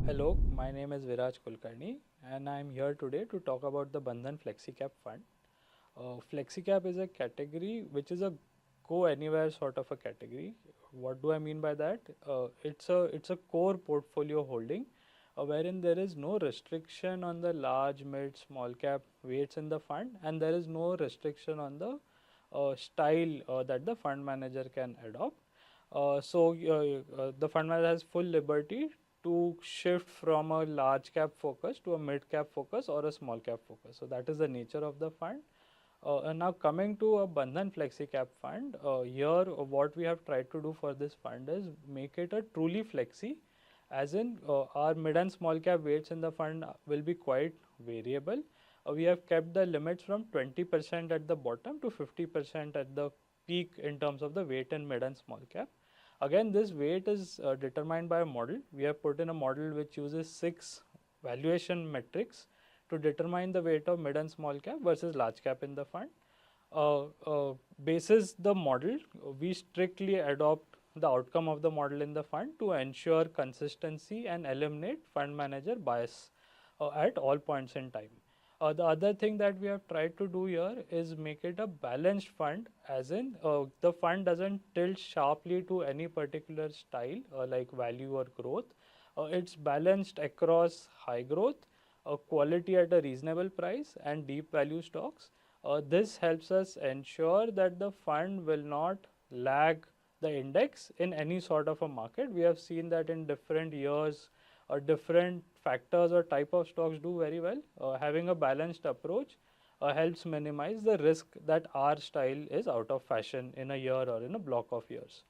Hello, my name is Viraj Kulkarni and I am here today to talk about the Bandhan Flexi Cap Fund. Flexi Cap is a category which is a go anywhere sort of a category. What do I mean by that? It's a core portfolio holding wherein there is no restriction on the large, mid, small cap weights in the fund, and there is no restriction on the style that the fund manager can adopt. The fund manager has full liberty to shift from a large cap focus to a mid cap focus or a small cap focus. So that is the nature of the fund. And now coming to a Bandhan Flexi Cap Fund, here what we have tried to do for this fund is make it a truly flexi, as in our mid and small cap weights in the fund will be quite variable. We have kept the limits from 20% at the bottom to 50% at the peak in terms of the weight in mid and small cap. Again, this weight is determined by a model. We have put in a model which uses 6 valuation metrics to determine the weight of mid and small cap versus large cap in the fund. Basis the model, we strictly adopt the outcome of the model in the fund to ensure consistency and eliminate fund manager bias at all points in time. The other thing that we have tried to do here is make it a balanced fund, as in the fund doesn't tilt sharply to any particular style like value or growth. It's balanced across high growth, quality at a reasonable price, and deep value stocks. This helps us ensure that the fund will not lag the index in any sort of a market. We have seen that in different years or different factors or type of stocks do very well. Having a balanced approach helps minimize the risk that our style is out of fashion in a year or in a block of years.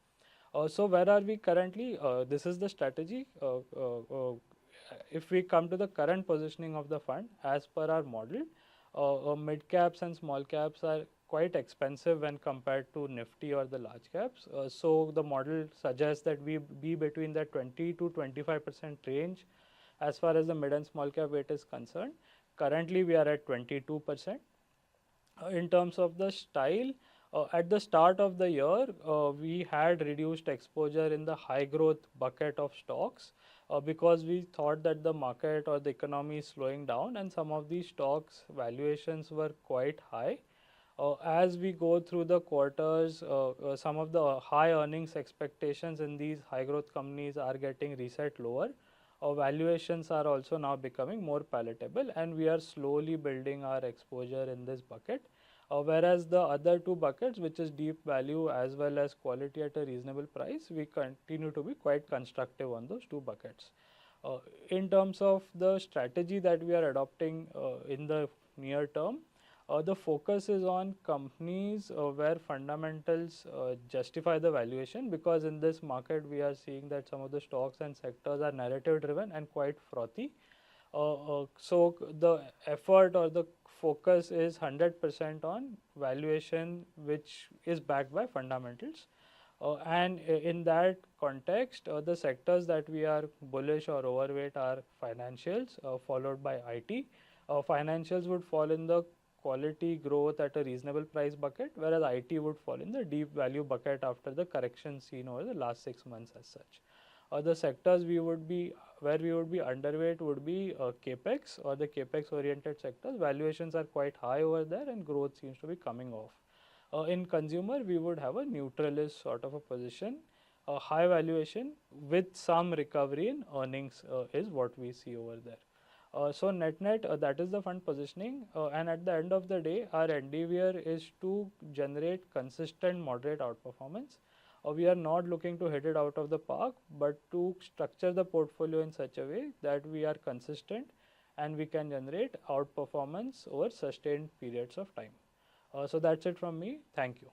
So where are we currently? This is the strategy. If we come to the current positioning of the fund, as per our model, mid caps and small caps are quite expensive when compared to Nifty or the large caps. So the model suggests that we be between the 20 to 25% range as far as the mid and small cap weight is concerned. Currently, we are at 22%. In terms of the style, at the start of the year, we had reduced exposure in the high growth bucket of stocks because we thought that the market or the economy is slowing down and some of these stocks valuations were quite high. As we go through the quarters, some of the high earnings expectations in these high growth companies are getting reset lower. Valuations are also now becoming more palatable, and we are slowly building our exposure in this bucket. Whereas the other two buckets, which is deep value as well as quality at a reasonable price, we continue to be quite constructive on those two buckets. In terms of the strategy that we are adopting in the near term, the focus is on companies where fundamentals justify the valuation, because in this market we are seeing that some of the stocks and sectors are narrative driven and quite frothy. So the effort or the focus is 100% on valuation which is backed by fundamentals. And in that context, the sectors that we are bullish or overweight are financials, followed by IT. Financials would fall in the quality growth at a reasonable price bucket, whereas IT would fall in the deep value bucket after the correction seen over the last 6 months as such. The sectors we would be underweight would be capex or the capex oriented sectors. Valuations are quite high over there and growth seems to be coming off. In consumer, we would have a neutralist sort of a position. High valuation with some recovery in earnings is what we see over there. So net that is the fund positioning, and at the end of the day our endeavor is to generate consistent moderate outperformance. We are not looking to hit it out of the park, but to structure the portfolio in such a way that we are consistent and we can generate outperformance over sustained periods of time. So that's it from me. Thank you.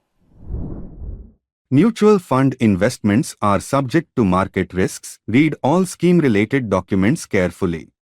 Mutual fund investments are subject to market risks. Read all scheme related documents carefully.